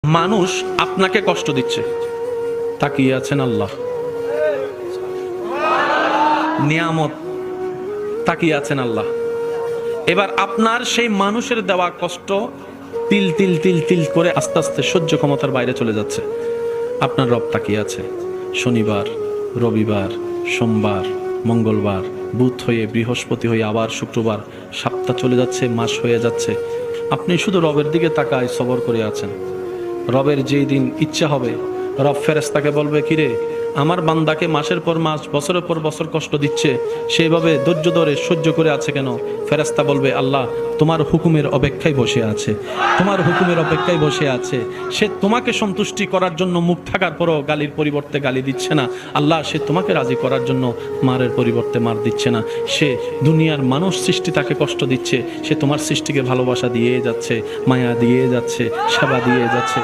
মানুষ আপনাকে কষ্ট দিচ্ছে, তাকিয়ে আছেন আল্লাহ। নিয়ামত, তাকিয়ে আছেন আল্লাহ। এবার আপনার সেই মানুষের দেওয়া কষ্ট তিল তিল তিল তিল করে আস্তে আস্তে সহ্য ক্ষমতার বাইরে চলে যাচ্ছে। আপনার রব তাকিয়ে আছে। শনিবার, রবিবার, সোমবার, মঙ্গলবার, বুধ হয়ে বৃহস্পতি হয়ে আবার শুক্রবার, সপ্তাহ চলে যাচ্ছে, মাস হয়ে যাচ্ছে। আপনি শুধু রবের দিকে তাকায় সবর করে আছেন। রবের যেই দিন ইচ্ছা হবে, রব ফেরেশতাকে বলবে, কিরে আমার বান্দাকে মাসের পর মাস, বছরের পর বছর কষ্ট দিচ্ছে, সেইভাবে ধৈর্য ধরে সহ্য করে আছে কেন? ফেরেশতা বলবে, আল্লাহ তোমার হুকুমের অপেক্ষায় বসে আছে, তোমার হুকুমের অপেক্ষায় বসে আছে। সে তোমাকে সন্তুষ্টি করার জন্য মুখ থাকার পরও গালির পরিবর্তে গালি দিচ্ছে না। আল্লাহ সে তোমাকে রাজি করার জন্য মারের পরিবর্তে মার দিচ্ছে না। সে দুনিয়ার মানুষ সৃষ্টি তাকে কষ্ট দিচ্ছে, সে তোমার সৃষ্টিকে ভালোবাসা দিয়ে যাচ্ছে, মায়া দিয়ে যাচ্ছে, সেবা দিয়ে যাচ্ছে।